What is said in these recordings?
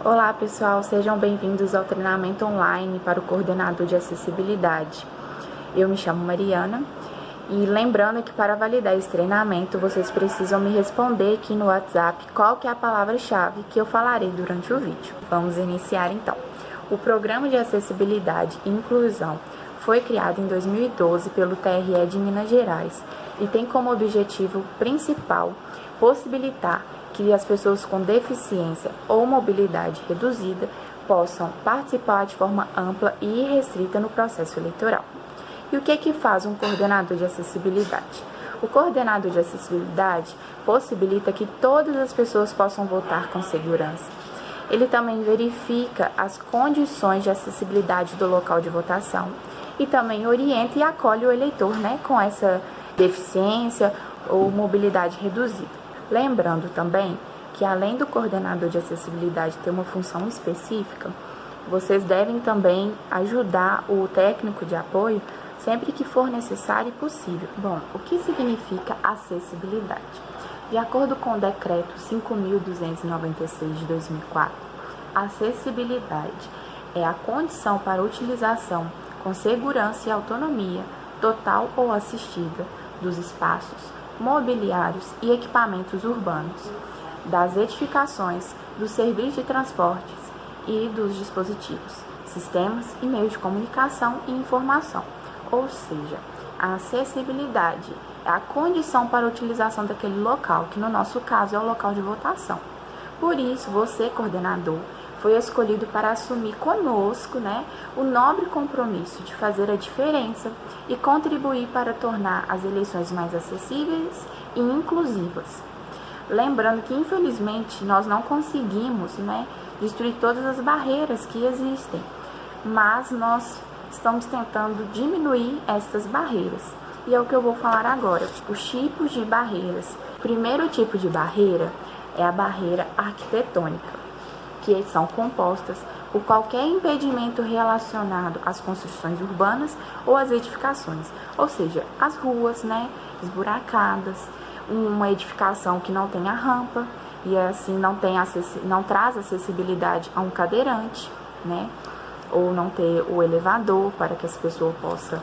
Olá pessoal, sejam bem-vindos ao treinamento online para o coordenador de acessibilidade. Eu me chamo Mariana e lembrando que para validar esse treinamento vocês precisam me responder aqui no WhatsApp qual que é a palavra-chave que eu falarei durante o vídeo. Vamos iniciar então. O Programa de Acessibilidade e Inclusão foi criado em 2012 pelo TRE de Minas Gerais e tem como objetivo principal possibilitar que as pessoas com deficiência ou mobilidade reduzida possam participar de forma ampla e irrestrita no processo eleitoral. E o que faz um coordenador de acessibilidade? O coordenador de acessibilidade possibilita que todas as pessoas possam votar com segurança. Ele também verifica as condições de acessibilidade do local de votação e também orienta e acolhe o eleitor, com essa deficiência ou mobilidade reduzida. Lembrando também que além do coordenador de acessibilidade ter uma função específica, vocês devem também ajudar o técnico de apoio sempre que for necessário e possível. Bom, o que significa acessibilidade? De acordo com o decreto 5.296 de 2004, acessibilidade é a condição para utilização com segurança e autonomia, total ou assistida, dos espaços, mobiliários e equipamentos urbanos, das edificações, dos serviços de transportes e dos dispositivos, sistemas e meios de comunicação e informação. Ou seja, a acessibilidade é a condição para a utilização daquele local, que no nosso caso é o local de votação. Por isso, você, coordenador, foi escolhido para assumir conosco, o nobre compromisso de fazer a diferença e contribuir para tornar as eleições mais acessíveis e inclusivas. Lembrando que, infelizmente, nós não conseguimos, destruir todas as barreiras que existem, mas nós estamos tentando diminuir essas barreiras. E é o que eu vou falar agora, os tipos de barreiras. O primeiro tipo de barreira é a barreira arquitetônica, que são compostas por qualquer impedimento relacionado às construções urbanas ou às edificações, ou seja, as ruas, esburacadas, uma edificação que não tenha rampa e assim não traz acessibilidade a um cadeirante, ou não ter o elevador para que as pessoas possam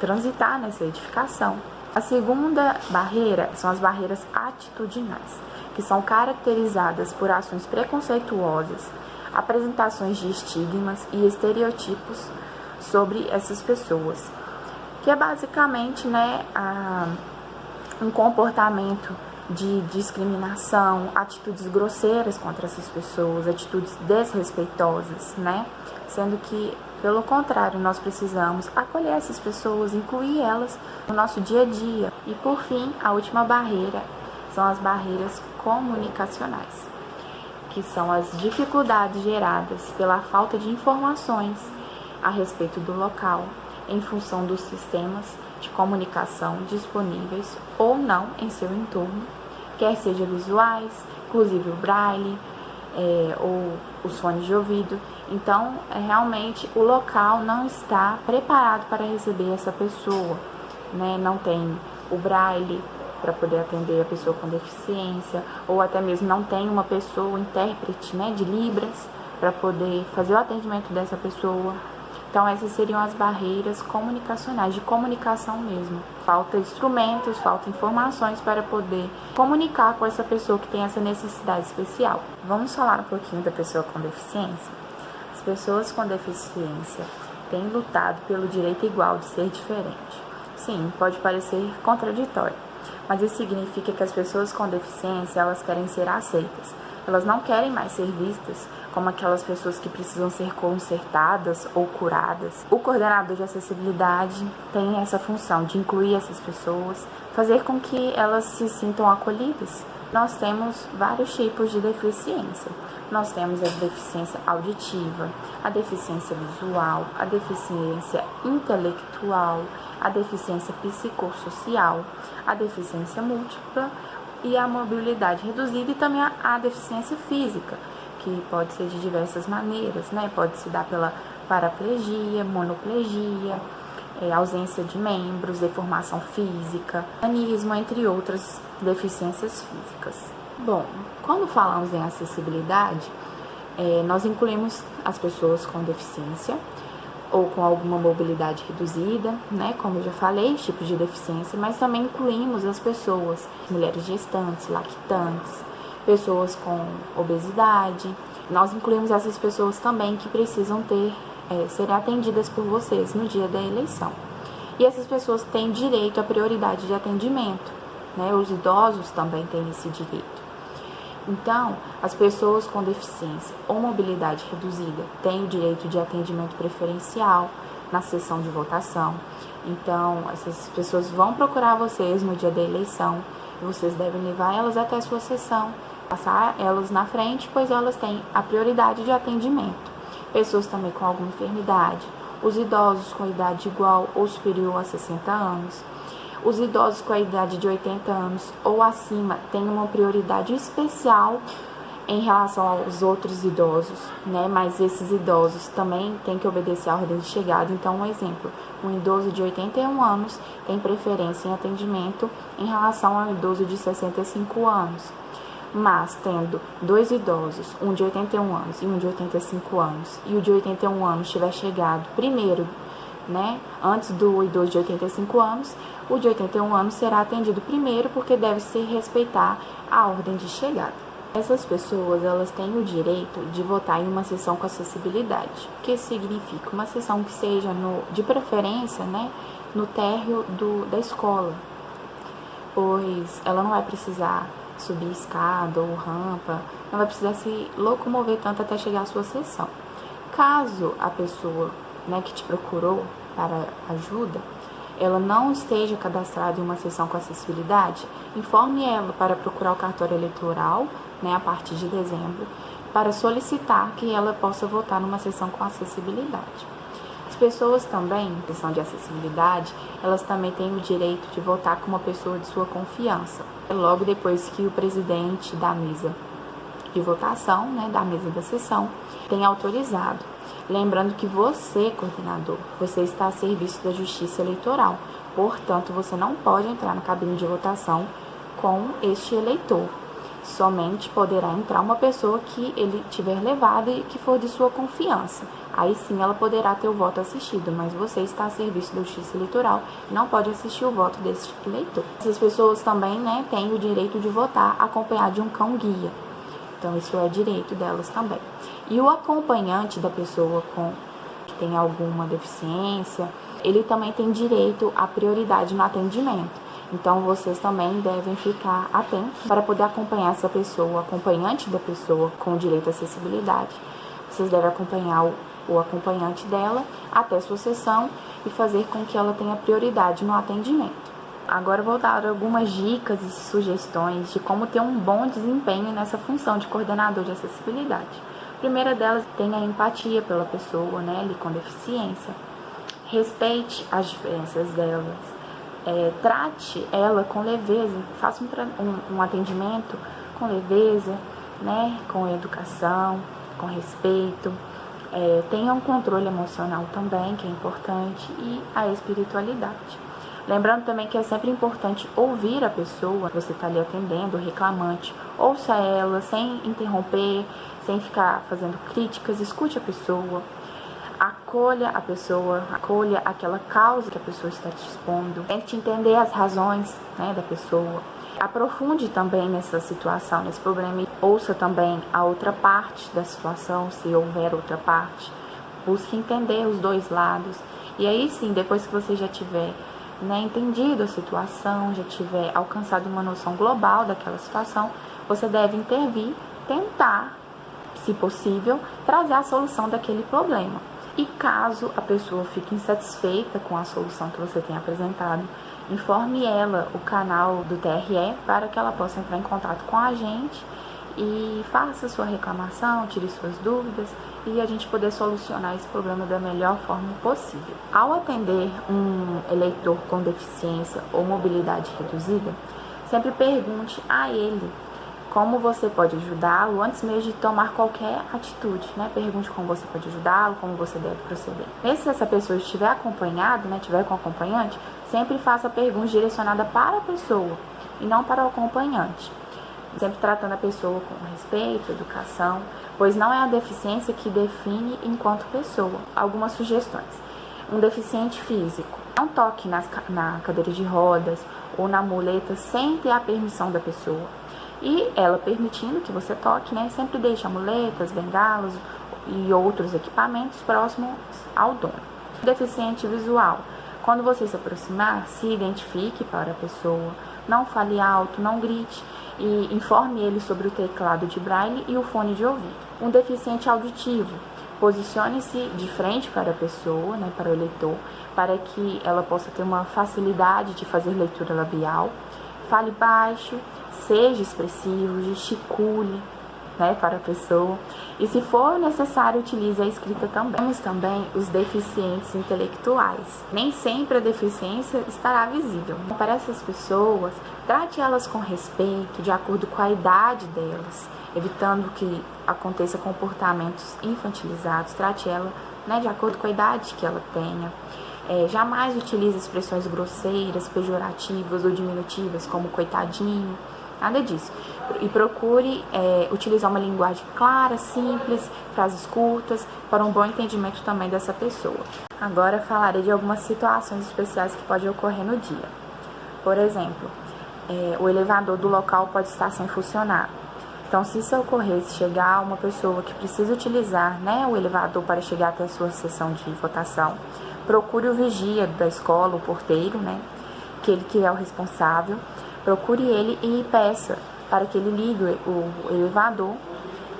transitar nessa edificação. A segunda barreira são as barreiras atitudinais, que são caracterizadas por ações preconceituosas, apresentações de estigmas e estereotipos sobre essas pessoas, que é basicamente um comportamento de discriminação, atitudes grosseiras contra essas pessoas, atitudes desrespeitosas, sendo que, pelo contrário, nós precisamos acolher essas pessoas, incluir elas no nosso dia a dia. E, por fim, a última barreira são as barreiras comunicacionais, que são as dificuldades geradas pela falta de informações a respeito do local, em função dos sistemas de comunicação disponíveis ou não em seu entorno, quer seja visuais, inclusive o braille, ou os fones de ouvido. Então, realmente, o local não está preparado para receber essa pessoa, não tem o braille para poder atender a pessoa com deficiência, ou até mesmo não tem uma pessoa, intérprete, de Libras, para poder fazer o atendimento dessa pessoa. Então, essas seriam as barreiras comunicacionais, de comunicação mesmo. Falta instrumentos, falta informações para poder comunicar com essa pessoa que tem essa necessidade especial. Vamos falar um pouquinho da pessoa com deficiência? As pessoas com deficiência têm lutado pelo direito igual de ser diferente. Sim, pode parecer contraditório, mas isso significa que as pessoas com deficiência, elas querem ser aceitas. Elas não querem mais ser vistas como aquelas pessoas que precisam ser consertadas ou curadas. O coordenador de acessibilidade tem essa função de incluir essas pessoas, fazer com que elas se sintam acolhidas. Nós temos vários tipos de deficiência. Nós temos a deficiência auditiva, a deficiência visual, a deficiência intelectual, a deficiência psicossocial, a deficiência múltipla e a mobilidade reduzida, e também a deficiência física, que pode ser de diversas maneiras, pode se dar pela paraplegia, monoplegia, ausência de membros, deformação física, nanismo, entre outras deficiências físicas. Bom, quando falamos em acessibilidade, Nós incluímos as pessoas com deficiência ou com alguma mobilidade reduzida, né, como eu já falei, os tipos de deficiência, mas também incluímos as pessoas, mulheres gestantes, lactantes, pessoas com obesidade. Nós incluímos essas pessoas também que precisam serem atendidas por vocês no dia da eleição. E essas pessoas têm direito à prioridade de atendimento, né? Os idosos também têm esse direito. Então, as pessoas com deficiência ou mobilidade reduzida têm o direito de atendimento preferencial na sessão de votação. Então, essas pessoas vão procurar vocês no dia da eleição e vocês devem levar elas até a sua sessão, passar elas na frente, pois elas têm a prioridade de atendimento. Pessoas também com alguma enfermidade, os idosos com idade igual ou superior a 60 anos, os idosos com a idade de 80 anos ou acima têm uma prioridade especial em relação aos outros idosos, né? Mas esses idosos também têm que obedecer à ordem de chegada. Então, um exemplo, um idoso de 81 anos tem preferência em atendimento em relação ao idoso de 65 anos. Mas, tendo dois idosos, um de 81 anos e um de 85 anos, e o de 81 anos tiver chegado primeiro, né, antes do idoso de 85 anos, o de 81 anos será atendido primeiro porque deve-se respeitar a ordem de chegada. Essas pessoas, elas têm o direito de votar em uma sessão com acessibilidade, que significa uma sessão que seja, de preferência, né, no térreo da escola, pois ela não vai precisar subir escada ou rampa, não vai precisar se locomover tanto até chegar à sua sessão. Caso a pessoa, né, que te procurou para ajuda, ela não esteja cadastrada em uma sessão com acessibilidade, informe ela para procurar o cartório eleitoral, né, a partir de dezembro, para solicitar que ela possa votar numa sessão com acessibilidade. As pessoas também, em questão de acessibilidade, elas também têm o direito de votar com uma pessoa de sua confiança, logo depois que o presidente da mesa de votação, né, da mesa da sessão, tem autorizado. Lembrando que você, coordenador, você está a serviço da Justiça Eleitoral, portanto, você não pode entrar na cabine de votação com este eleitor. Somente poderá entrar uma pessoa que ele tiver levado e que for de sua confiança. Aí sim ela poderá ter o voto assistido, mas você está a serviço da Justiça Eleitoral e não pode assistir o voto desse eleitor. Essas pessoas também, né, têm o direito de votar acompanhado de um cão-guia. Então, isso é direito delas também. E o acompanhante da pessoa que tem alguma deficiência, ele também tem direito à prioridade no atendimento. Então, vocês também devem ficar atentos para poder acompanhar essa pessoa, o acompanhante da pessoa com direito à acessibilidade. Vocês devem acompanhar o acompanhante dela até a sua sessão e fazer com que ela tenha prioridade no atendimento. Agora eu vou dar algumas dicas e sugestões de como ter um bom desempenho nessa função de coordenador de acessibilidade. A primeira delas, tenha empatia pela pessoa, né, ali com deficiência. Respeite as diferenças delas. Trate ela com leveza, faça um atendimento com leveza, né, com educação, com respeito. Tenha um controle emocional também, que é importante, e a espiritualidade. Lembrando também que é sempre importante ouvir a pessoa que você está ali atendendo, o reclamante. Ouça ela sem interromper, sem ficar fazendo críticas, escute a pessoa. Acolha a pessoa, acolha aquela causa que a pessoa está te expondo. Tente entender as razões, né, da pessoa. Aprofunde também nessa situação, nesse problema. E ouça também a outra parte da situação, se houver outra parte. Busque entender os dois lados. E aí sim, depois que você já tiver, né, entendido a situação, já tiver alcançado uma noção global daquela situação, você deve intervir, tentar, se possível, trazer a solução daquele problema. E caso a pessoa fique insatisfeita com a solução que você tem apresentado, informe ela o canal do TRE para que ela possa entrar em contato com a gente e faça sua reclamação, tire suas dúvidas e a gente poder solucionar esse problema da melhor forma possível. Ao atender um eleitor com deficiência ou mobilidade reduzida, sempre pergunte a ele como você pode ajudá-lo antes mesmo de tomar qualquer atitude, né? Pergunte como você pode ajudá-lo, como você deve proceder. Se essa pessoa estiver acompanhada, né, estiver com acompanhante, sempre faça perguntas direcionadas para a pessoa e não para o acompanhante. sempre tratando a pessoa com respeito, educação, pois não é a deficiência que define enquanto pessoa. Algumas sugestões. Um deficiente físico, não toque na cadeira de rodas ou na muleta sem ter a permissão da pessoa. E ela permitindo que você toque, né, sempre deixe muletas, bengalas e outros equipamentos próximos ao dono. Deficiente visual. Quando você se aproximar, se identifique para a pessoa, não fale alto, não grite e informe ele sobre o teclado de braille e o fone de ouvido. Um deficiente auditivo. Posicione-se de frente para a pessoa, né, para o leitor, para que ela possa ter uma facilidade de fazer leitura labial. Fale baixo, seja expressivo, gesticule, né, para a pessoa. E se for necessário, utilize a escrita também. Temos também os deficientes intelectuais. Nem sempre a deficiência estará visível. Para essas pessoas, trate elas com respeito, de acordo com a idade delas, evitando que aconteça comportamentos infantilizados. Trate ela, né, de acordo com a idade que ela tenha. Jamais utilize expressões grosseiras, pejorativas ou diminutivas, como coitadinho, nada disso. E procure utilizar uma linguagem clara, simples, frases curtas, para um bom entendimento também dessa pessoa. Agora falarei de algumas situações especiais que podem ocorrer no dia. Por exemplo, o elevador do local pode estar sem funcionar. Então, se isso ocorrer, se chegar uma pessoa que precisa utilizar, né, o elevador para chegar até a sua sessão de votação, procure o vigia da escola, o porteiro, né, que é o responsável. Procure ele e peça para que ele ligue o elevador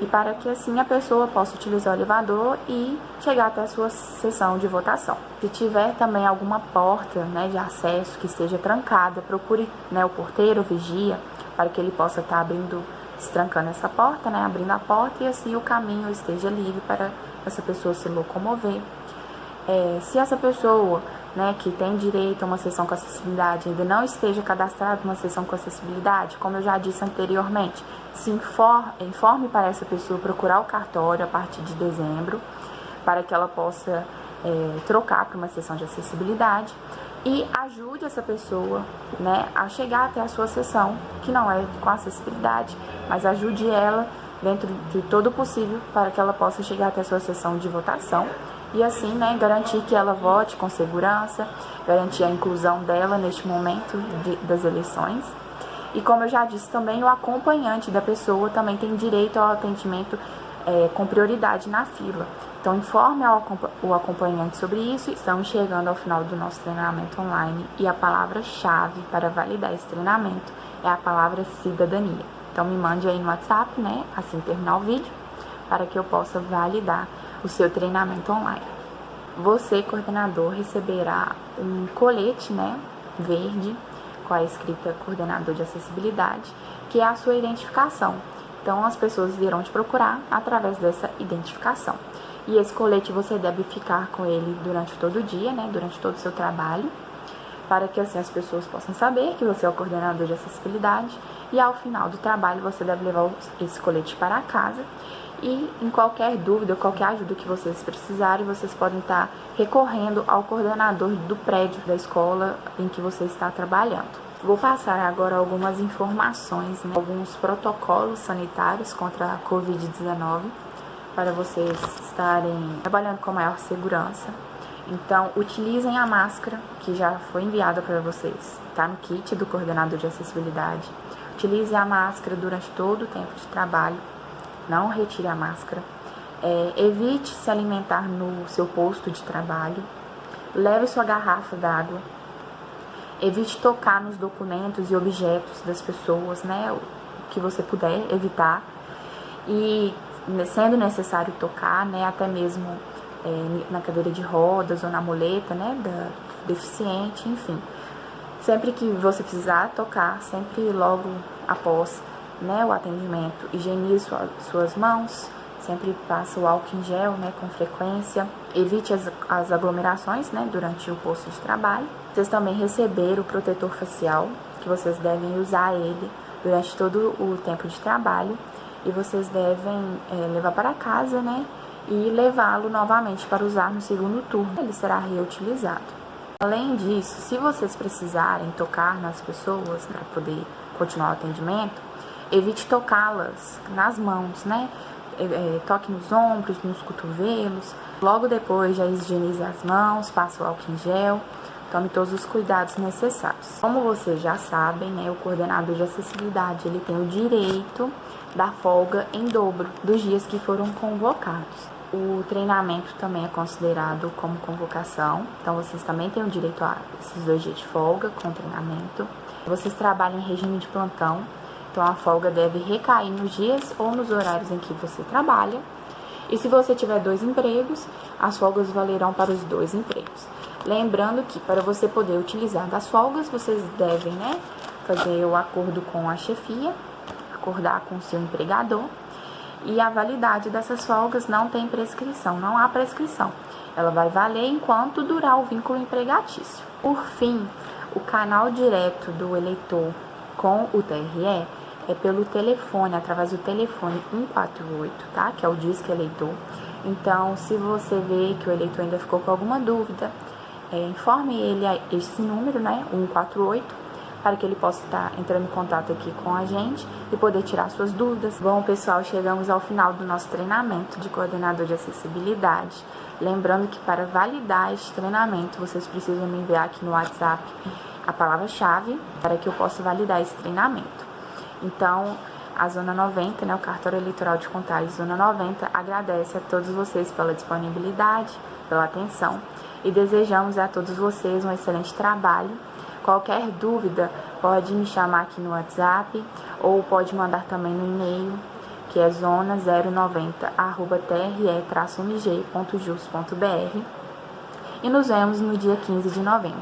e para que assim a pessoa possa utilizar o elevador e chegar até a sua sessão de votação. Se tiver também alguma porta, né, de acesso que esteja trancada, procure, né, o porteiro, o vigia, para que ele possa estar destrancando essa porta, né, abrindo a porta e assim o caminho esteja livre para essa pessoa se locomover. Se essa pessoa, né, que tem direito a uma sessão com acessibilidade ainda não esteja cadastrada numa sessão com acessibilidade, como eu já disse anteriormente, se informe para essa pessoa procurar o cartório a partir de dezembro, para que ela possa trocar para uma sessão de acessibilidade e ajude essa pessoa, né, a chegar até a sua sessão, que não é com acessibilidade, mas ajude ela dentro de todo o possível para que ela possa chegar até a sua sessão de votação e assim, né, garantir que ela vote com segurança, garantir a inclusão dela neste momento das eleições. E como eu já disse também, o acompanhante da pessoa também tem direito ao atendimento com prioridade na fila. Então, informe o acompanhante sobre isso. Estamos chegando ao final do nosso treinamento online e a palavra-chave para validar esse treinamento é a palavra cidadania. Então, me mande aí no WhatsApp, né, assim que terminar o vídeo, para que eu possa validar o seu treinamento online. Você, coordenador, receberá um colete, né, verde, com a escrita coordenador de acessibilidade, que é a sua identificação. Então, as pessoas irão te procurar através dessa identificação. E esse colete você deve ficar com ele durante todo o dia, né, durante todo o seu trabalho, para que assim as pessoas possam saber que você é o coordenador de acessibilidade. E ao final do trabalho, você deve levar esse colete para casa. E em qualquer dúvida, qualquer ajuda que vocês precisarem, vocês podem estar recorrendo ao coordenador do prédio da escola em que você está trabalhando. Vou passar agora algumas informações, né, alguns protocolos sanitários contra a Covid-19, para vocês estarem trabalhando com maior segurança. Então, utilizem a máscara que já foi enviada para vocês, tá no kit do coordenador de acessibilidade. Utilize a máscara durante todo o tempo de trabalho. Não retire a máscara. Evite se alimentar no seu posto de trabalho. Leve sua garrafa d'água. Evite tocar nos documentos e objetos das pessoas, né? O que você puder evitar. E, sendo necessário tocar, né? Até mesmo na cadeira de rodas ou na muleta, né? Da deficiente, enfim. Sempre que você precisar tocar, sempre logo após, né, o atendimento, higienize suas mãos, sempre passa o álcool em gel, né, com frequência. Evite as aglomerações, né, durante o posto de trabalho. Vocês também receberam o protetor facial, que vocês devem usar ele durante todo o tempo de trabalho. E vocês devem levar para casa, né, e levá-lo novamente para usar no segundo turno. Ele será reutilizado. Além disso, se vocês precisarem tocar nas pessoas para poder continuar o atendimento, evite tocá-las nas mãos, né? Toque nos ombros, nos cotovelos. Logo depois já higienize as mãos, passe o álcool em gel, tome todos os cuidados necessários. Como vocês já sabem, né, o coordenador de acessibilidade ele tem o direito da folga em dobro dos dias que foram convocados. O treinamento também é considerado como convocação, então vocês também têm o direito a esses 2 dias de folga com treinamento. Vocês trabalham em regime de plantão, então a folga deve recair nos dias ou nos horários em que você trabalha. E se você tiver 2 empregos, as folgas valerão para os 2 empregos. Lembrando que para você poder utilizar das folgas, vocês devem, né, fazer o acordo com a chefia, acordar com o seu empregador. E a validade dessas folgas não tem prescrição, não há prescrição. Ela vai valer enquanto durar o vínculo empregatício. Por fim, o canal direto do eleitor com o TRE é pelo telefone, através do telefone 148, tá? Que é o Disque Eleitor. Então, se você vê que o eleitor ainda ficou com alguma dúvida, informe ele a esse número, né? 148, para que ele possa estar entrando em contato aqui com a gente e poder tirar suas dúvidas. Bom, pessoal, chegamos ao final do nosso treinamento de coordenador de acessibilidade. Lembrando que para validar este treinamento, vocês precisam me enviar aqui no WhatsApp a palavra-chave para que eu possa validar esse treinamento. Então, a Zona 90, né, o Cartório Eleitoral de Contagem Zona 90, agradece a todos vocês pela disponibilidade, pela atenção e desejamos a todos vocês um excelente trabalho. Qualquer dúvida, pode me chamar aqui no WhatsApp ou pode mandar também no e-mail, que é zona090@tre-mg.jus.br. E nos vemos no dia 15 de novembro.